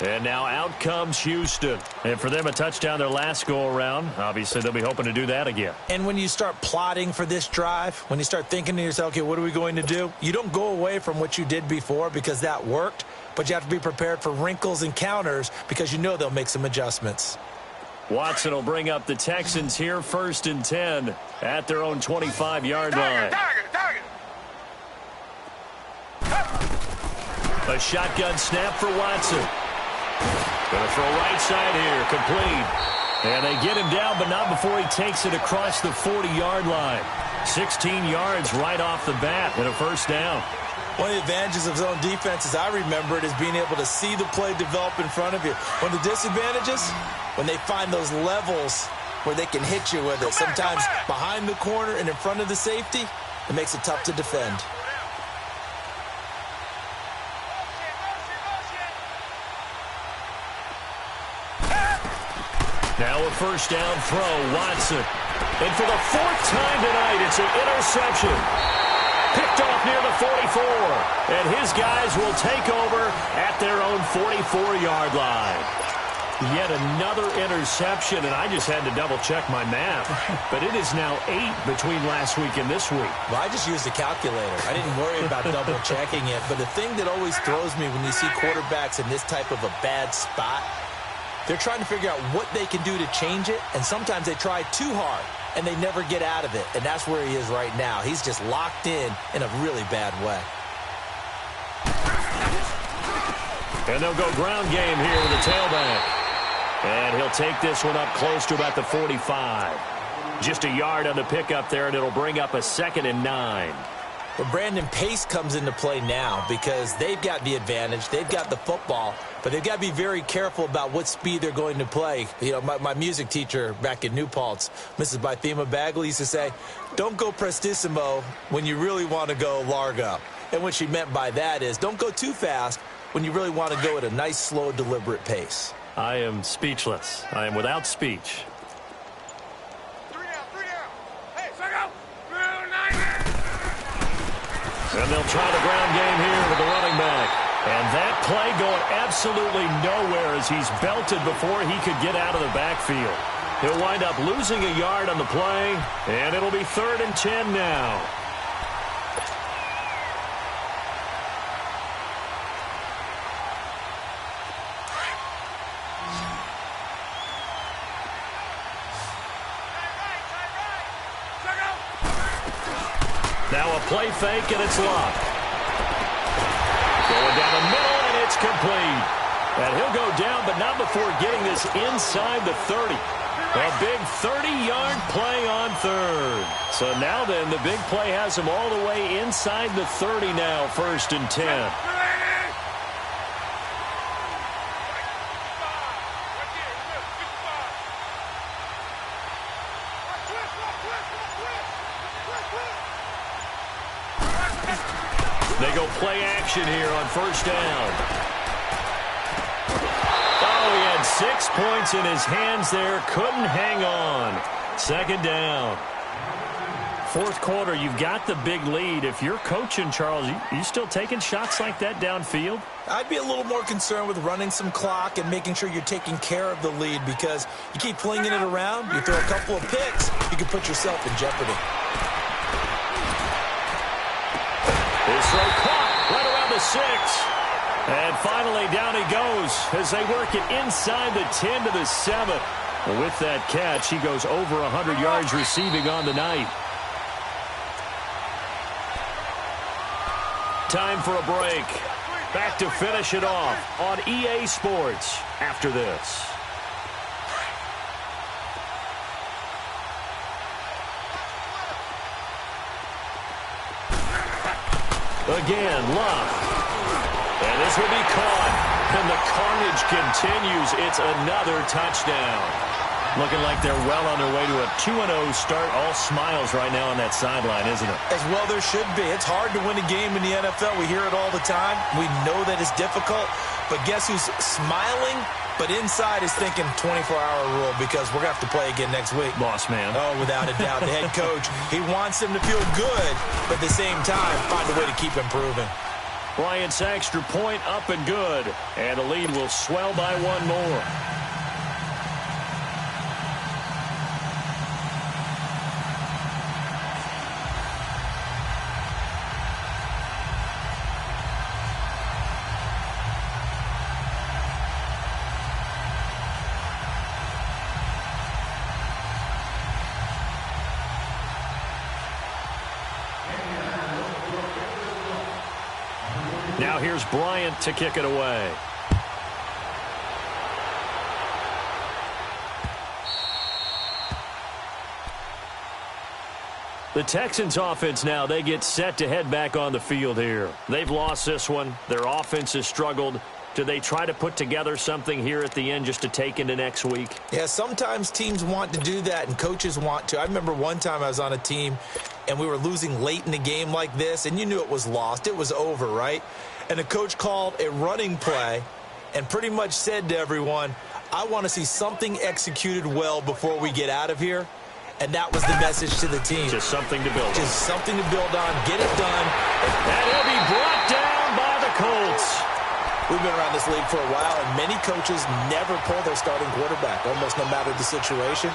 And now out comes Houston. And for them, a touchdown their last go-around. Obviously, they'll be hoping to do that again. And when you start plotting for this drive, when you start thinking to yourself, okay, what are we going to do? You don't go away from what you did before because that worked, but you have to be prepared for wrinkles and counters because you know they'll make some adjustments. Watson will bring up the Texans here, 1st and 10 at their own 25-yard line. A shotgun snap for Watson. Going to throw right side here, complete. And they get him down, but not before he takes it across the 40-yard line. 16 yards right off the bat and a first down. One of the advantages of zone defense, as I remember it, is being able to see the play develop in front of you. One of the disadvantages, when they find those levels where they can hit you with it, sometimes behind the corner and in front of the safety, it makes it tough to defend. Now a first down throw, Watson. And for the 4th time tonight, it's an interception. Picked off near the 44. And his guys will take over at their own 44-yard line. Yet another interception, and I just had to double-check my math. But it is now 8 between last week and this week. Well, I just used a calculator. I didn't worry about double-checking it. But the thing that always throws me when you see quarterbacks in this type of a bad spot, they're trying to figure out what they can do to change it, and sometimes they try too hard, and they never get out of it, and that's where he is right now. He's just locked in a really bad way. And they'll go ground game here with the tailback. And he'll take this one up close to about the 45. Just a yard on the pickup there, and it'll bring up a 2nd and 9. But Brandon, pace comes into play now because they've got the advantage. They've got the football, but they've got to be very careful about what speed they're going to play. You know, my music teacher back in New Paltz, Mrs. Bythema Bagley, used to say, don't go prestissimo when you really want to go largo. And what she meant by that is don't go too fast when you really want to go at a nice, slow, deliberate pace. I am speechless. I am without speech. And they'll try the ground game here with the running back. And that play going absolutely nowhere as he's belted before he could get out of the backfield. He'll wind up losing a yard on the play, and it'll be 3rd and 10 now. Now a play fake, and it's locked. Going down the middle, and it's complete. And he'll go down, but not before getting this inside the 30. A big 30-yard play on 3rd. So now then, the big play has him all the way inside the 30 now, 1st and 10. They go play action here on 1st down. Oh, he had 6 points in his hands there. Couldn't hang on. 2nd down. 4th quarter, you've got the big lead. If you're coaching, Charles, you still taking shots like that downfield? I'd be a little more concerned with running some clock and making sure you're taking care of the lead because you keep flinging it around, you throw a couple of picks, you can put yourself in jeopardy. His throw caught right around the 6. And finally down he goes as they work it inside the 10 to the 7. With that catch, he goes over 100 yards receiving on the night. Time for a break. Back to finish it off on EA Sports after this. Again, Love. And this will be caught. And the carnage continues. It's another touchdown. Looking like they're well on their way to a 2-0 start. All smiles right now on that sideline, isn't it? As well there should be. It's hard to win a game in the NFL. We hear it all the time. We know that it's difficult. But guess who's smiling? But inside is thinking 24-hour rule because we're going to have to play again next week. Boss man. Oh, without a doubt. The head coach, he wants them to feel good, but at the same time, find a way to keep improving. Bryant's extra point up and good. And the lead will swell by one more. Now here's Bryant to kick it away. The Texans offense now, they get set to head back on the field here. They've lost this one. Their offense has struggled. Do they try to put together something here at the end just to take into next week? Yeah, sometimes teams want to do that and coaches want to. I remember one time I was on a team and we were losing late in the game like this, and you knew it was lost. It was over, right? And the coach called a running play and pretty much said to everyone, I want to see something executed well before we get out of here. And that was the message to the team. Just something to build on. Just something to build on. Get it done. And he'll be brought down by the Colts. We've been around this league for a while, and many coaches never pull their starting quarterback, almost no matter the situation.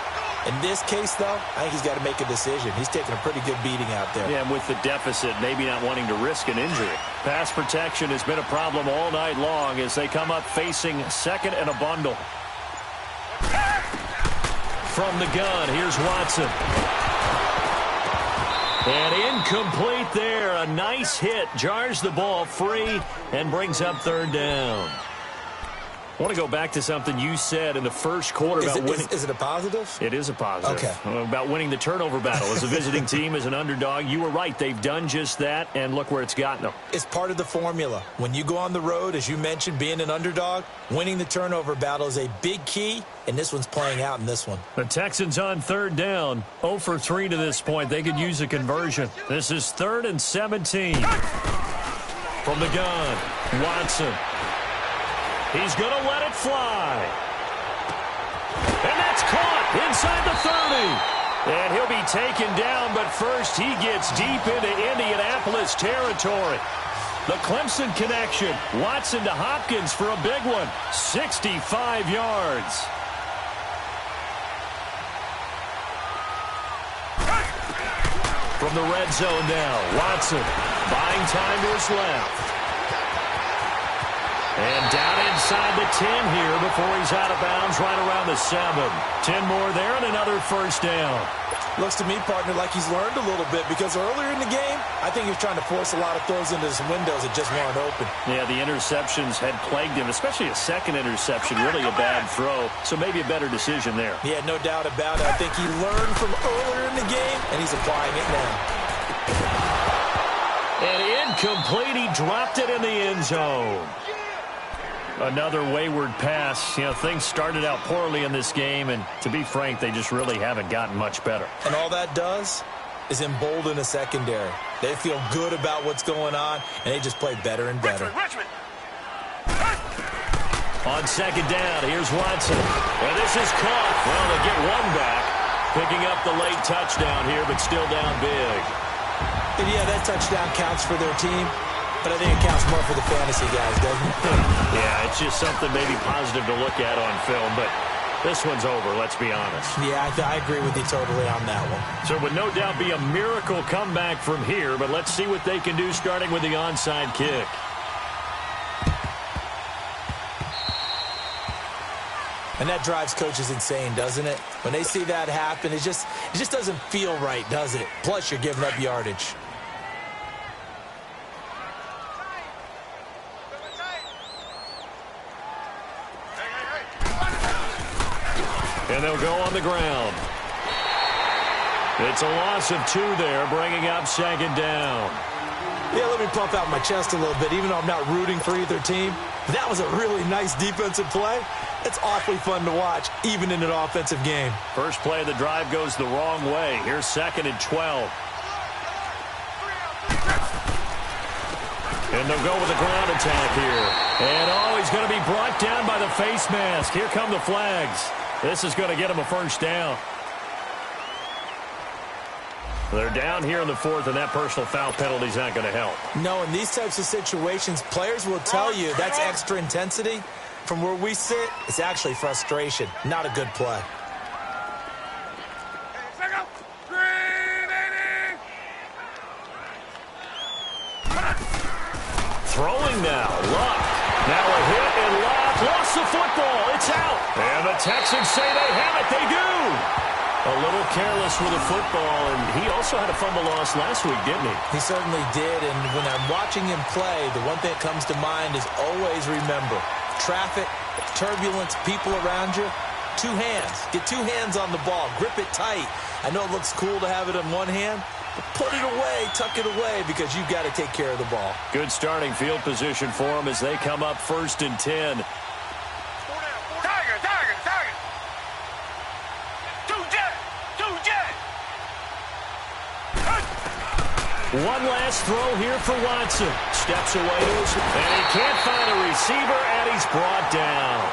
In this case, though, I think he's got to make a decision. He's taking a pretty good beating out there. Yeah, and with the deficit, maybe not wanting to risk an injury. Pass protection has been a problem all night long as they come up facing second and a bundle. From the gun, here's Watson. And incomplete there. A nice hit. Jars the ball free and brings up third down. I want to go back to something you said in the first quarter about winning. Is it a positive? It is a positive. Okay. About winning the turnover battle. As a visiting team, as an underdog, you were right. They've done just that, and look where it's gotten them. It's part of the formula. When you go on the road, as you mentioned, being an underdog, winning the turnover battle is a big key, and this one's playing out in this one. The Texans on third down. 0 for 3 to this point. They could use a conversion. This is 3rd and 17. From the gun, Watson. He's going to let it fly. And that's caught inside the 30. And he'll be taken down, but first he gets deep into Indianapolis territory. The Clemson connection. Watson to Hopkins for a big one. 65 yards. From the red zone now, Watson buying time to his left. And down inside the 10 here before he's out of bounds right around the 7. 10 more there and another first down. Looks to me, partner, like he's learned a little bit because earlier in the game, I think he was trying to force a lot of throws into some windows that just weren't open. Yeah, the interceptions had plagued him, especially a second interception, really a bad throw. So maybe a better decision there. Yeah, no doubt about it. I think he learned from earlier in the game, and he's applying it now. And incomplete, he dropped it in the end zone. Another wayward pass. You know, things started out poorly in this game, and to be frank, they just really haven't gotten much better. And all that does is embolden a secondary. They feel good about what's going on, and they just play better and better. Richmond. On second down, here's Watson. And this is caught. Well, they'll get one back. Picking up the late touchdown here, but still down big. And yeah, that touchdown counts for their team. But I think it counts more for the fantasy guys, doesn't it? Yeah, it's just something maybe positive to look at on film, but this one's over, let's be honest. Yeah, I agree with you totally on that one. So it would no doubt be a miracle comeback from here, but let's see what they can do starting with the onside kick. And that drives coaches insane, doesn't it? When they see that happen, it just doesn't feel right, does it? Plus, you're giving up yardage. And they'll go on the ground. It's a loss of 2 there, bringing up second down. Yeah, let me pump out my chest a little bit, even though I'm not rooting for either team. That was a really nice defensive play. It's awfully fun to watch, even in an offensive game. First play of the drive goes the wrong way. Here's 2nd and 12. And they'll go with a ground attack here. And, oh, he's going to be brought down by the face mask. Here come the flags. This is going to get him a first down. They're down here in the fourth, and that personal foul penalty is not going to help. No, in these types of situations, players will tell you that's extra intensity. From where we sit, it's actually frustration, not a good play. Throwing now, Luck. Now a hit, and Luck lost the football. It's out. And the Texans say they have it. They do. A little careless with the football, and he also had a fumble loss last week, didn't he? He certainly did, and when I'm watching him play, the one thing that comes to mind is always remember, traffic, turbulence, people around you, two hands. Get two hands on the ball. Grip it tight. I know it looks cool to have it in one hand, but put it away, tuck it away, because you've got to take care of the ball. Good starting field position for them as they come up 1st and 10. One last throw here for Watson. Steps away to his, and he can't find a receiver, and he's brought down.